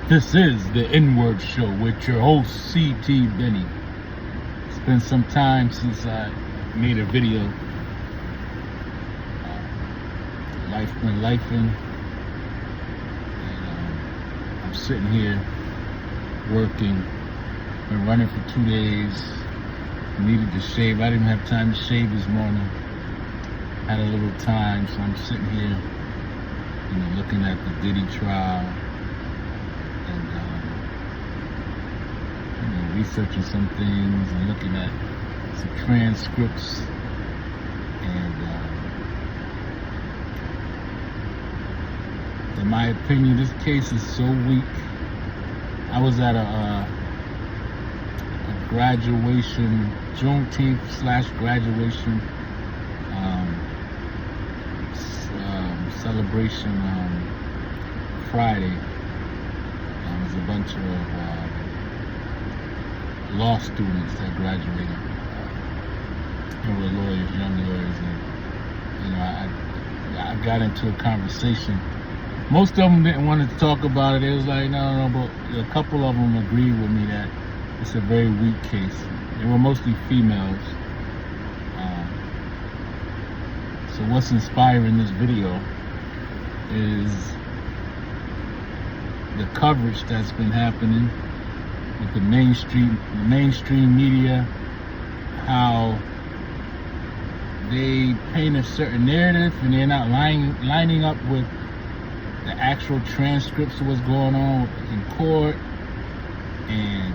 This is the N-Word Show with your host, CTBenny. It's been some time since I made a video. Life been lifing. And I'm sitting here working. Been running for 2 days. Needed to shave. I didn't have time to shave this morning. Had a little time, so I'm sitting here, looking at the Diddy trial. Researching some things and looking at some transcripts, and in my opinion, this case is so weak. I was at a graduation, Juneteenth/graduation celebration Friday. There was a bunch of law students that graduated. They were lawyers, young lawyers, and I got into a conversation. Most of them didn't want to talk about it. They was like, no, but a couple of them agreed with me that it's a very weak case. They were mostly females. So what's inspiring this video is the coverage that's been happening with the mainstream media, how they paint a certain narrative and they're not lining up with the actual transcripts of what's going on in court, and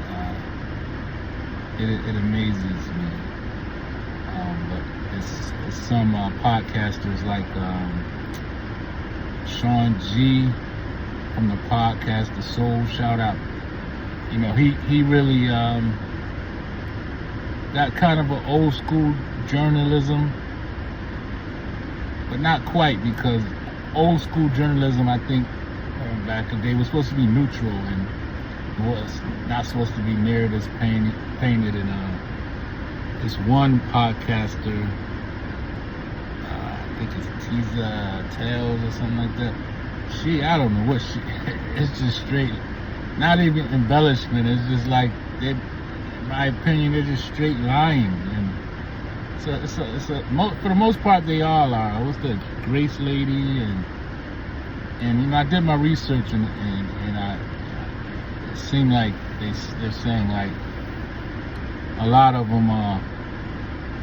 it amazes me. But it's some podcasters like Sean G from the podcast The Soul, shout out. He really got kind of an old school journalism, but not quite, because old school journalism, I think, back in the day was supposed to be neutral and was not supposed to be narratives painted. And this one podcaster, I think it's Tiza Tales or something like that. I don't know what it's just straight. Not even embellishment. It's just like, in my opinion, they're just straight lying. And for the most part, they all are. What's the Grace Lady, and I did my research, and it seemed like they're saying, like, a lot of them,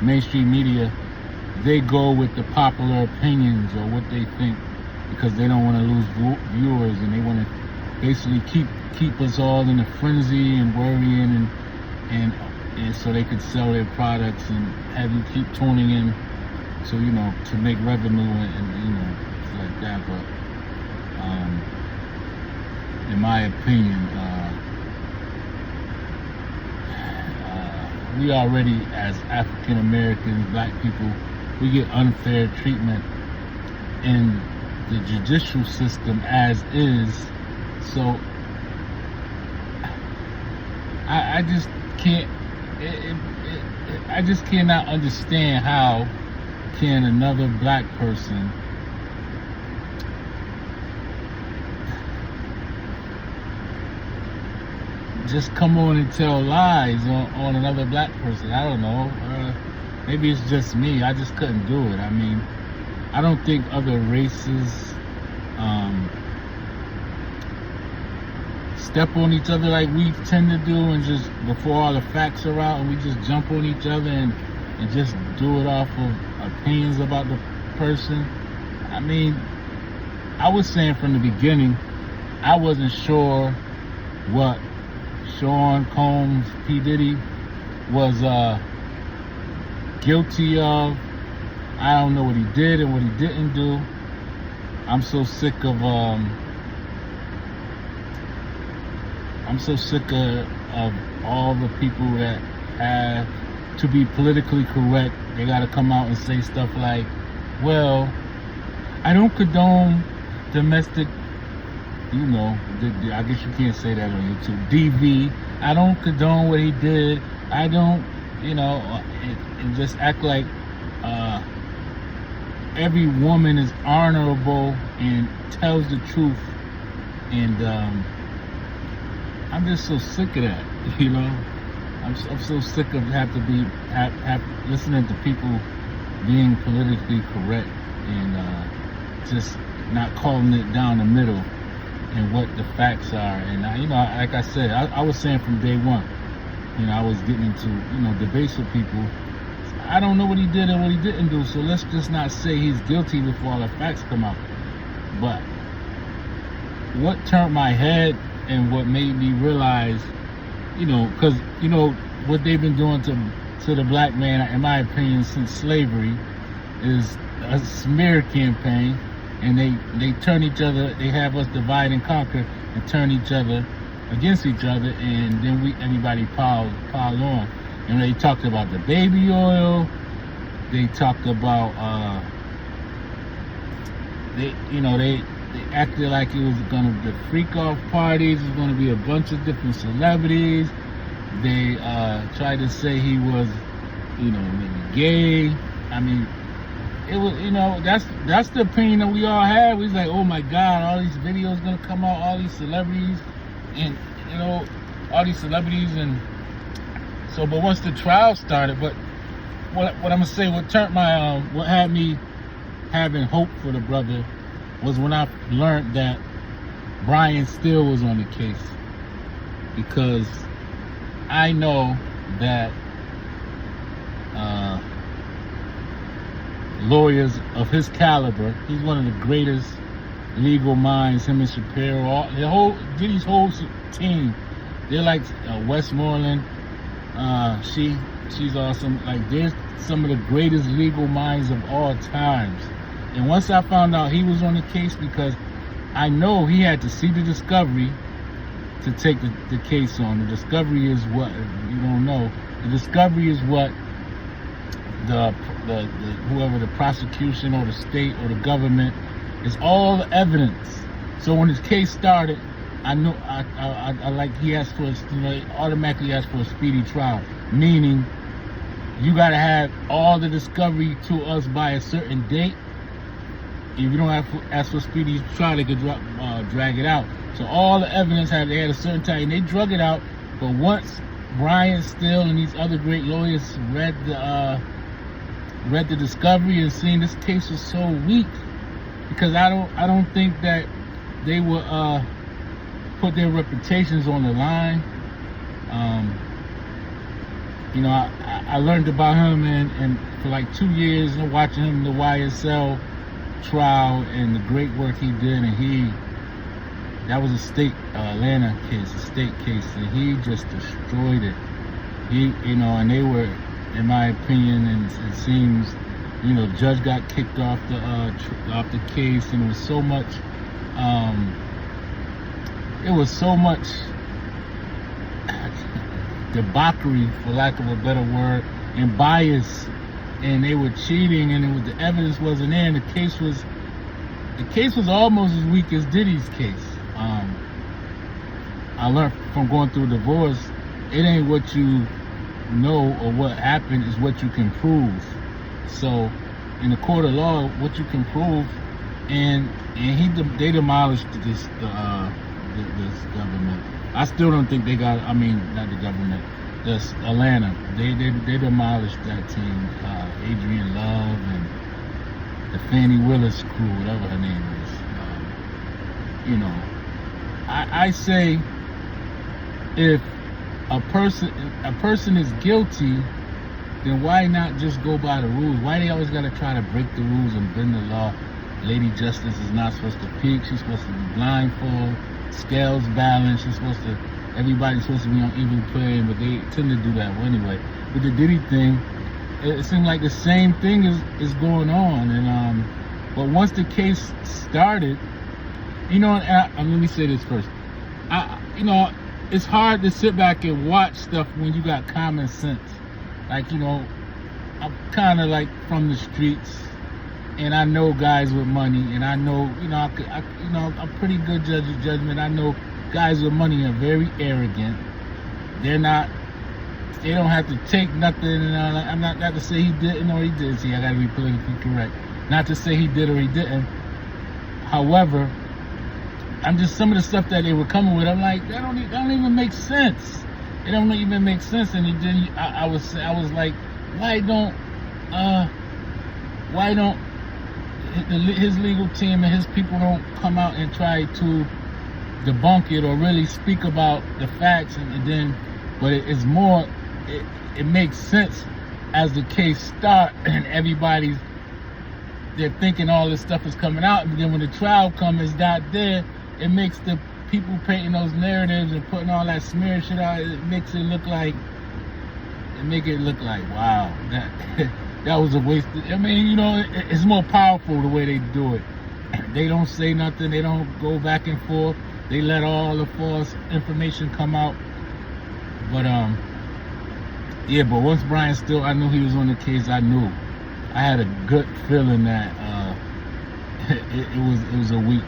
mainstream media, they go with the popular opinions or what they think, because they don't want to lose viewers, and they want to basically keep us all in a frenzy and worrying, and so they could sell their products and have you keep tuning in, so to make revenue and it's like that. But in my opinion, we already, as African Americans, black people, we get unfair treatment in the judicial system as is. So I just can't. I just cannot understand how can another black person just come on and tell lies on another black person. I don't know. Maybe it's just me. I just couldn't do it. I mean, I don't think other races step on each other like we tend to do, and just before all the facts are out, and we just jump on each other and just do it off of opinions about the person. I mean, I was saying from the beginning, I wasn't sure what Sean Combs, P. Diddy, was guilty of. I don't know what he did and what he didn't do. I'm so sick of all the people that have to be politically correct. They got to come out and say stuff like, well, I don't condone domestic, I guess you can't say that on YouTube, DV. I don't condone what he did. I don't, and just act like every woman is honorable and tells the truth, and I'm just so sick of that, you know. I'm so sick of have listening to people being politically correct and just not calling it down the middle and what the facts are. And like I said, I was saying from day one, I was getting into debates with people. I don't know what he did and what he didn't do, so let's just not say he's guilty before all the facts come out. But what turned my head and what made me realize, because what they've been doing to the black man, in my opinion, since slavery, is a smear campaign, and they turn each other, they have us divide and conquer and turn each other against each other, and then everybody pile on. And they talked about the baby oil. They talked about they acted like it was gonna be freak off parties. It was gonna be a bunch of different celebrities. They tried to say he was, maybe gay. I mean, it was, that's the opinion that we all had. We was like, oh my God, all these videos gonna come out, all these celebrities, and all these celebrities, and so. But once the trial started, but what I'm gonna say, what turned my what had me having hope for the brother was when I learned that Brian Steele was on the case, because I know that lawyers of his caliber, he's one of the greatest legal minds, him and Shapiro, Diddy's whole team, they're like Westmoreland, she's awesome. Like, they're some of the greatest legal minds of all times. And once I found out he was on the case, because I know he had to see the discovery to take the case on. The discovery is what, if you don't know, the discovery is what the whoever, the prosecution or the state or the government, is all the evidence. So when his case started, I know I like, he asked for automatically asked for a speedy trial, meaning you got to have all the discovery to us by a certain date. If you don't have to ask for a speedy trial, they could drag it out. So all the evidence they had a certain time, and they drug it out. But once Brian Steele and these other great lawyers read the discovery and seen this case was so weak, because I don't think that they would put their reputations on the line. I learned about him and for like 2 years, watching him in the YSL trial and the great work he did, and that was a state Atlanta case, a state case, and he just destroyed it. And they were, in my opinion, and it seems, the judge got kicked off the case, and it was so much debauchery, for lack of a better word, and bias, and they were cheating, and the evidence wasn't there, and the case was almost as weak as Diddy's case. I learned from going through a divorce, it ain't what you know or what happened, is what you can prove. So in the court of law, what you can prove, and they demolished this government. I still don't think they got, not the government, this Atlanta. They demolished that team, Adrian Love and the Fannie Willis crew, whatever her name is. I say, if a person is guilty, then why not just go by the rules? Why they always gotta try to break the rules and bend the law? Lady Justice is not supposed to peek. She's supposed to be blindfold, scales balanced. Everybody's supposed to be on even plane, but they tend to do that anyway. With the Diddy thing, it seemed like the same thing is going on. And but once the case started, let me say this first. It's hard to sit back and watch stuff when you got common sense. Like, I'm kind of like from the streets, and I know guys with money, and I know, I'm pretty good judge of judgment. I know guys with money are very arrogant. They don't have to take nothing. And I'm not to say he didn't or he did. See, I gotta be politically correct. Not to say he did or he didn't. However, I'm just some of the stuff that they were coming with. I'm like, that don't even make sense. It don't even make sense. And then I was like, why don't his legal team and his people don't come out and try to debunk it or really speak about the facts, and then, but it's more, it makes sense as the case start and they're thinking all this stuff is coming out, and then when the trial comes, it's not there. It makes the people painting those narratives and putting all that smear shit out, it makes it look like, wow, that was a waste. I mean, you know, it's more powerful the way they do it. They don't say nothing. They don't go back and forth. They let all the false information come out. But yeah. But once Brian Still, I knew he was on the case. I had a good feeling that it was a weak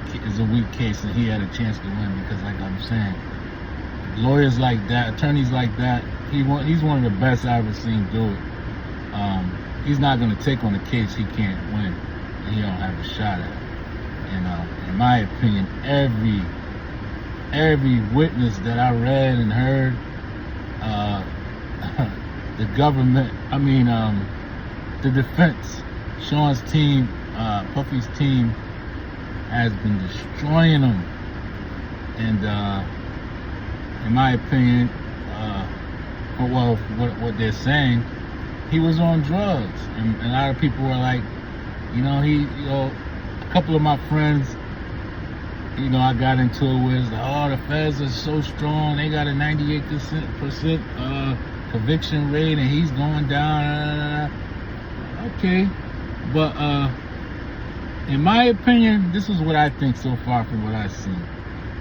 case, and he had a chance to win, because, like I'm saying, lawyers like that, attorneys like that, he's one of the best I've ever seen do it. He's not going to take on a case he can't win, and he don't have a shot at it. And in my opinion, every witness that I read and heard, the government, the defense, Sean's team, Puffy's team, has been destroying them. And in my opinion, what they're saying, he was on drugs, and a lot of people were like, a couple of my friends, I got into it with, the feds are so strong, they got a 98% conviction rate, and he's going down. Okay, but in my opinion, this is what I think so far from what I've seen.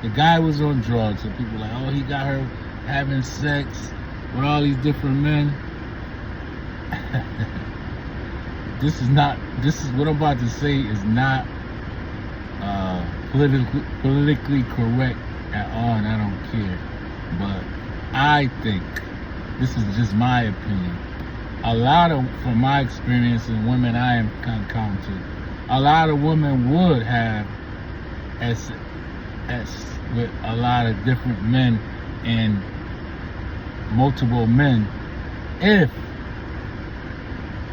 The guy was on drugs, so people are like, he got her having sex with all these different men. This is what I'm about to say is not politically correct at all, and I don't care. But I think, this is just my opinion, from my experience and women I am encountered, a lot of women would have as with a lot of different men and multiple men if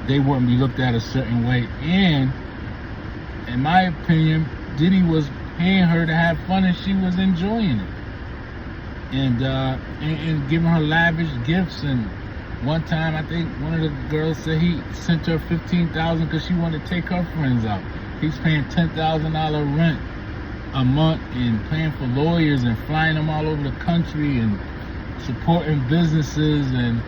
they wouldn't be looked at a certain way. And in my opinion, Diddy was paying her to have fun, and she was enjoying it, and giving her lavish gifts. And one time, I think one of the girls said he sent her $15,000 because she wanted to take her friends out. He's paying $10,000 rent a month, and paying for lawyers, and flying them all over the country, and supporting businesses, and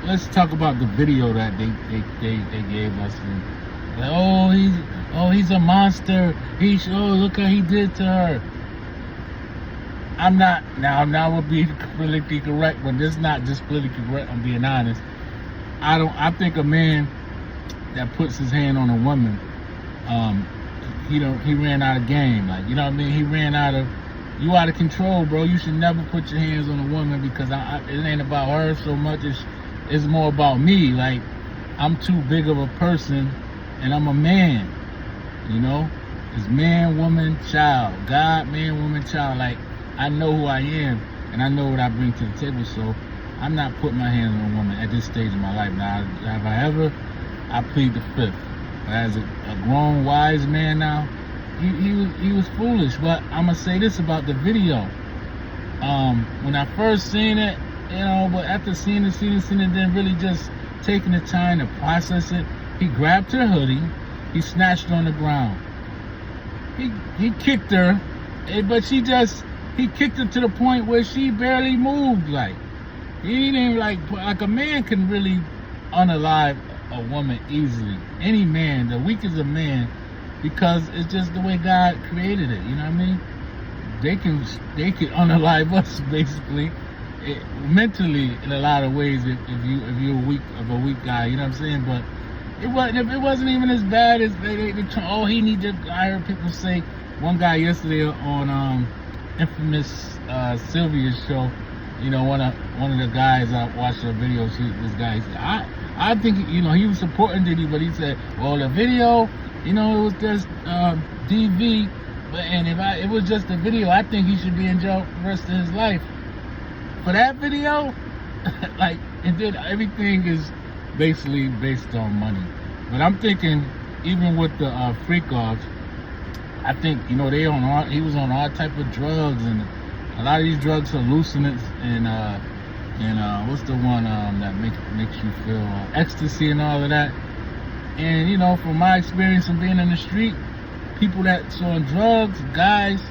let's talk about the video that they gave us. And he's a monster. Look how he did to her. I'm not gonna be politically correct, but this is not just politically correct. I'm being honest. I think a man that puts his hand on a woman, he ran out of game. Like, you know what I mean? He ran out of. You out of control, bro. You should never put your hands on a woman, because it ain't about her so much. It's more about me. Like, I'm too big of a person, and I'm a man. It's man, woman, child. God, man, woman, child. Like, I know who I am, and I know what I bring to the table. So I'm not putting my hands on a woman at this stage of my life. Now, have I ever? I plead the fifth. But as a grown, wise man now, he was foolish. But I'm gonna say this about the video. When I first seen it, but after seeing it, then really just taking the time to process it, he grabbed her hoodie, he snatched her on the ground. He kicked her, but he kicked her to the point where she barely moved. Like, he didn't like a man can really unalive a woman easily. Any man, the weak is a man, because it's just the way God created it. You know what I mean? They can unalive us basically, mentally, in a lot of ways, if you're a weak guy. You know what I'm saying? But it wasn't even as bad as he needed. I heard people say, one guy yesterday on infamous Sylvia's show, one of the guys I watched the videos, this guy said, I think he was supporting Diddy, but he said, well, the video You know, it was just DV. And if it was just a video, I think he should be in jail for the rest of his life. For that video, like, and then everything is basically based on money. But I'm thinking, even with the freak offs, I think, you know, he was on all type of drugs, and a lot of these drugs, hallucinants, and what's the one that makes you feel ecstasy and all of that. And you know, from my experience of being in the street, people that's on drugs, guys,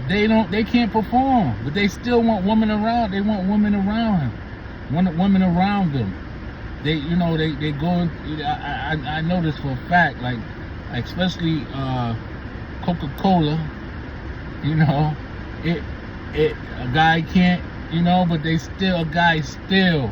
they can't perform, but they still want women around. They want women around him, women around them. They go. I know this for a fact. Like especially Coca-Cola. You know, a guy can't. You know, but a guy still.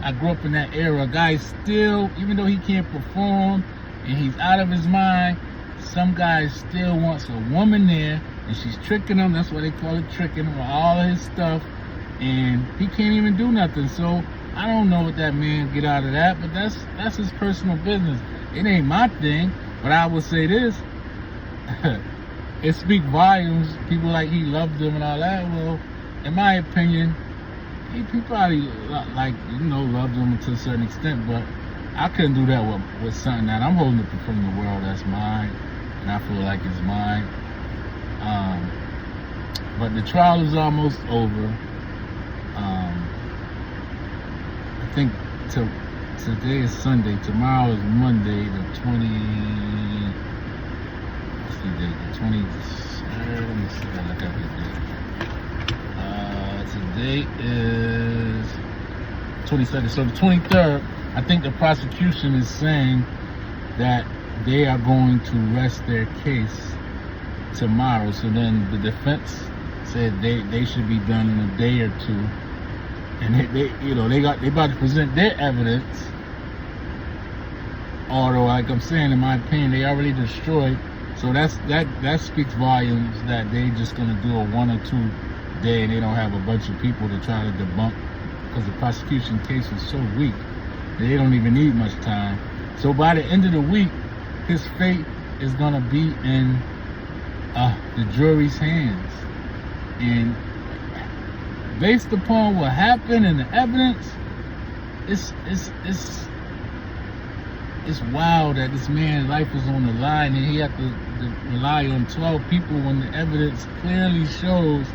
I grew up in that era. A guy still, even though he can't perform and he's out of his mind, some guy still wants a woman there, and she's tricking him. That's why they call it tricking, with all of his stuff, and he can't even do nothing. So I don't know what that man get out of that, but that's his personal business. It ain't my thing. But I will say this: it speaks volumes. People like he loved them and all that. Well, in my opinion, he probably loved them to a certain extent, but I couldn't do that with something that I'm holding it from the world that's mine, and I feel like it's mine. But the trial is almost over. I think today is Sunday. Tomorrow is Monday, the 20. What's the date? The 23rd. Let me see. I look at the date. Today is 22nd. So the 23rd, I think the prosecution is saying that they are going to rest their case tomorrow. So then the defense said they should be done in a day or two. And they about to present their evidence. Although, like I'm saying, in my opinion, they already destroyed. So that speaks volumes that they just gonna do a 1 or 2 day, and they don't have a bunch of people to try to debunk, because the prosecution case is so weak that they don't even need much time. So by the end of the week, his fate is gonna be in the jury's hands. And based upon what happened and the evidence, it's wild that this man's life is on the line, and he had to rely on 12 people when the evidence clearly shows.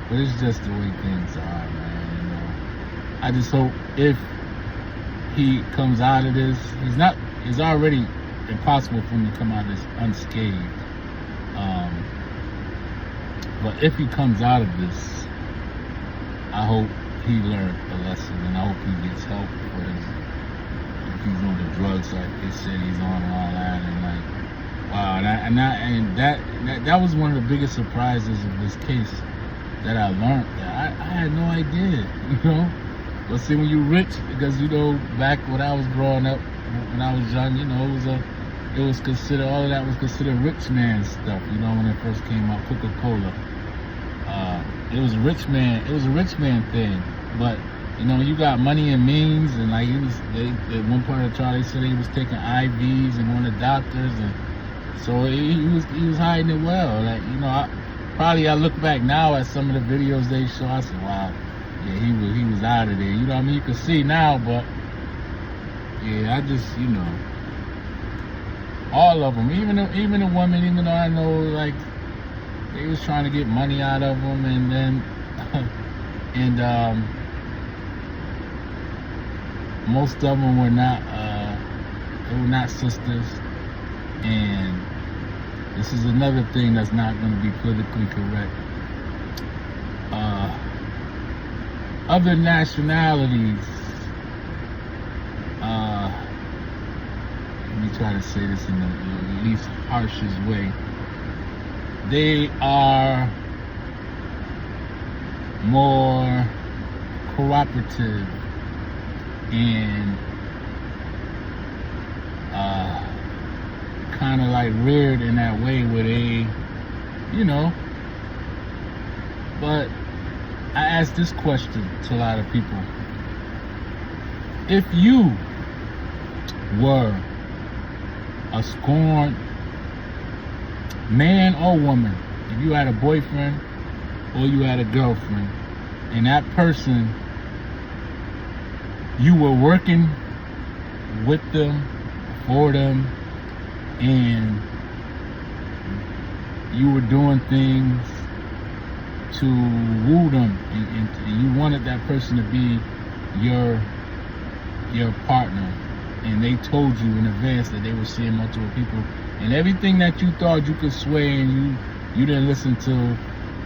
But it's just the way things are, man. You know, I just hope if he comes out of this, it's already impossible for him to come out of this unscathed. But if he comes out of this, I hope he learned a lesson, and I hope he gets help for if he's on the drugs like they said he's on and all that. And like, wow, that was one of the biggest surprises of this case that I learned. That I had no idea, you know. But see, when you're rich, because you know, back when I was growing up, when I was young, you know, it was considered, all of that was considered rich man stuff. You know, when it first came out, Coca-Cola. It was a rich man thing. But you know, you got money and means, and like at one part of the trial, they said he was taking IVs and one of the doctors, and so he was hiding it well. Like, you know, I look back now at some of the videos they show, I said, wow, yeah, he was out of there. You know what I mean? You can see now, but yeah, I just, you know, all of them, even the women, even though I know, like, they was trying to get money out of them, and then most of them were not sisters. And this is another thing that's not going to be politically correct. Other nationalities, let me try to say this in the least harshest way. They are more cooperative and kind of like reared in that way where they, you know. But I ask this question to a lot of people: if you were a scorned man or woman, if you had a boyfriend or you had a girlfriend, and that person, you were working with them, for them, and you were doing things to woo them, and you wanted that person to be your partner, and they told you in advance that they were seeing multiple people, and everything that you thought you could sway, and you didn't listen to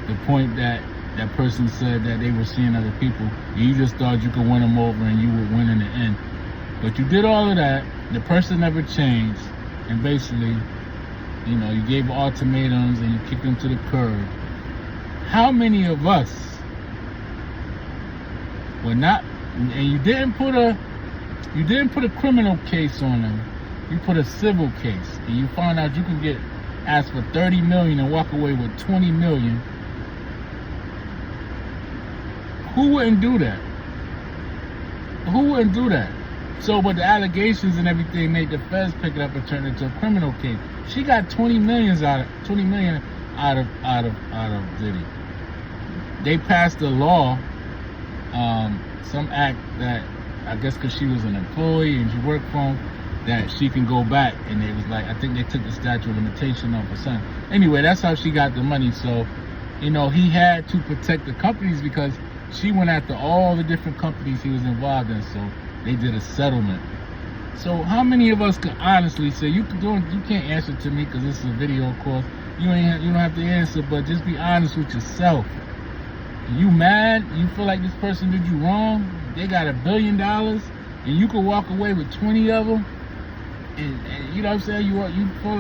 the point that that person said that they were seeing other people, and you just thought you could win them over and you would win in the end. But you did all of that, the person never changed, and basically, you know, you gave ultimatums and you kicked them to the curb. How many of us were not, and you didn't put a criminal case on them, you put a civil case, and you found out you can get asked for 30 million and walk away with 20 million. Who wouldn't do that? Who wouldn't do that? So, but the allegations and everything made the feds pick it up and turn it into a criminal case. She got 20 million out of Diddy. They passed a law, some act that I guess because she was an employee and she worked for him, that she can go back, and it was like, I think they took the statute of limitation off her son. Anyway, that's how she got the money. So, you know, he had to protect the companies because she went after all the different companies he was involved in. So they did a settlement. So how many of us can honestly say, you can't answer to me because this is a video, of course. You don't have to answer, but just be honest with yourself. You mad? You feel like this person did you wrong? They got $1 billion, and you could walk away with 20 of them. And you know what I'm saying? You feel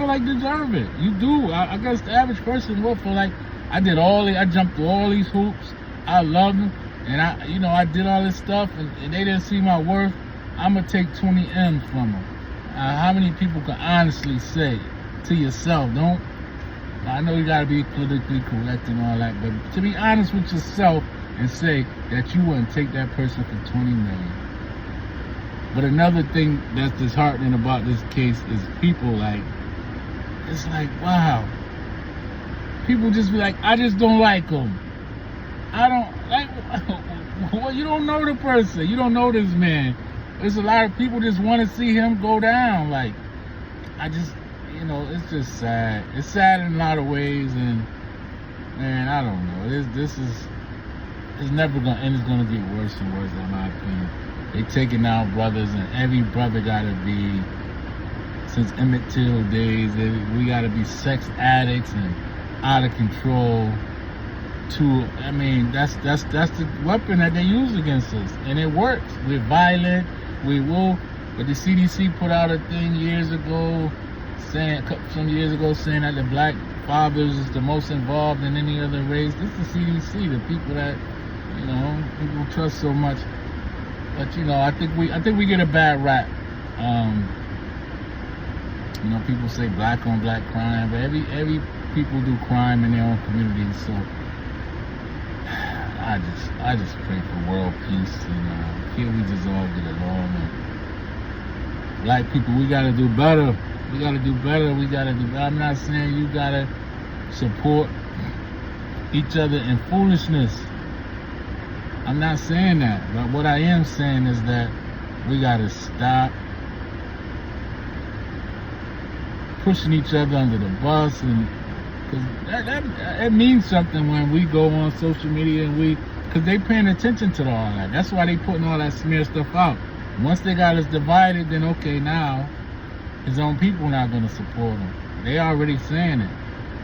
like deserve it. You do. I guess the average person will feel like I jumped through all these hoops. I love them, and I did all this stuff, and they didn't see my worth. I'm gonna take 20 M's from them. How many people can honestly say to yourself, don't? I know you gotta be politically correct and all that, but to be honest with yourself and say that you wouldn't take that person for 20 million. But another thing that's disheartening about this case is people it's like, wow. People just be like, I just don't like him. I don't like, well, you don't know the person. You don't know this man. There's a lot of people just want to see him go down. Like, it's just sad. It's sad in a lot of ways, and man, I don't know. It's never gonna end. It's gonna get worse and worse, in my opinion. They taking out brothers, and every brother gotta be, since Emmett Till days, we gotta be sex addicts and out of control. That's the weapon that they use against us, and it works. We're violent. We will. But the CDC put out a thing some years ago, saying that the black fathers is the most involved in any other race. This is the CDC, the people that people trust so much. But I think we get a bad rap. People say black on black crime, but every people do crime in their own communities. So I just pray for world peace, and here we just all get along. And black people, we gotta do better. We gotta do better. I'm not saying you gotta support each other in foolishness. I'm not saying that, but what I am saying is that we gotta stop pushing each other under the bus, and because that means something when we go on social media and because they paying attention to all that. That's why they putting all that smear stuff out. Once they got us divided, then okay, now his own people not gonna support him. They already saying it.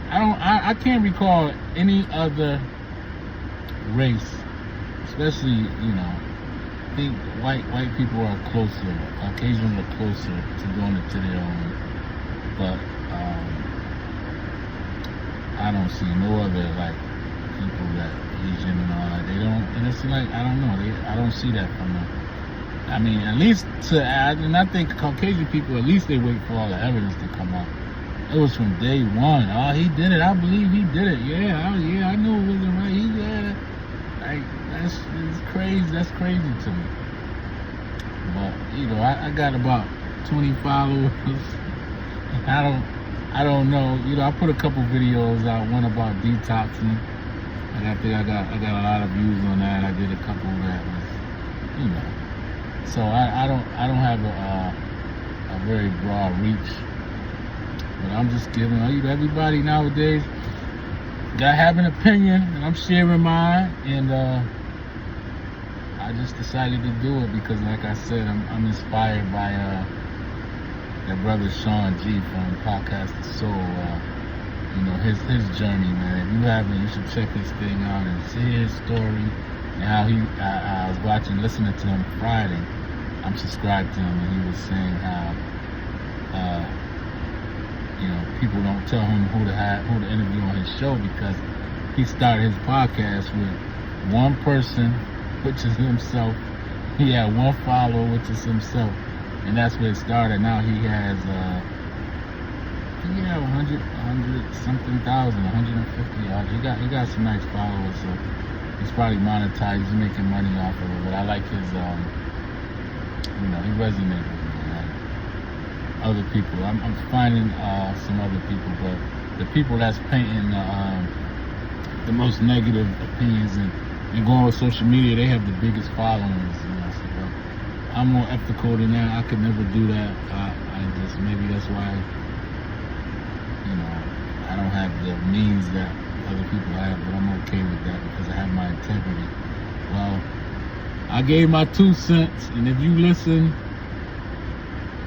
I can't recall any other race, especially I think white people are closer, Caucasians are closer to doing it to their own. But I don't see no other people that Asian and all that. They don't, and it's like, I don't know. I don't see that from them. I mean, at least and I think Caucasian people, at least they wait for all the evidence to come out. It was from day one. Oh, he did it. I believe he did it. Yeah, I knew it wasn't right. That's crazy. That's crazy to me. But I got about 20 followers. I don't know. You know, I put a couple videos out, one about detoxing, and I think I got a lot of views on that. I did a couple that was, you know. So I don't have a very broad reach, but I'm just giving everybody nowadays gotta have an opinion, and I'm sharing mine, and I just decided to do it because, like I said, I'm inspired by that brother Sean G from Podcast The Soul. You know, his journey, man. If you haven't, you should check his thing out and see his story and how I was listening to him Friday. I'm subscribed to him, and he was saying how you know, people don't tell him who to interview on his show because he started his podcast with one person, which is himself. He had one follower, which is himself, and that's where it started. Now he has 100 something thousand, 150. He got some nice followers, so he's probably monetized. He's making money off of it. But I like his, you know, he resonates with me. Other people, I'm finding some other people, but the people that's painting the most negative opinions and going with social media, they have the biggest followings. You know, so, but I'm more ethical than that. I could never do that. I just, maybe that's why, you know, I don't have the means that other people have, but I'm okay with that because I have my integrity. Well, I gave my 2 cents, and if you listen,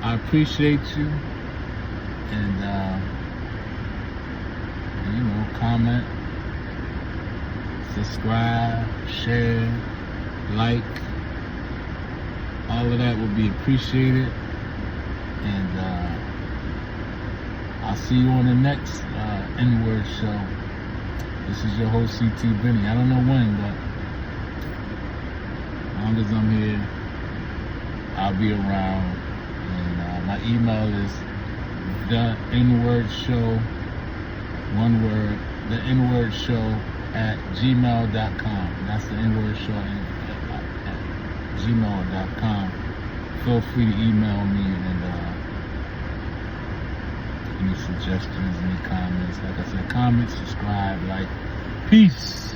I appreciate you, and you know, comment, subscribe, share, like, all of that would be appreciated, and I'll see you on the next N-word show. This is your host, CTBenny. I don't know when, but as long as I'm here, I'll be around. And my email is TheEndwordshow, one word, TheEndwordshow@gmail.com. That's the N-word show at gmail.com. Feel free to email me and any suggestions, any comments. Like I said, comment, subscribe, like. Peace.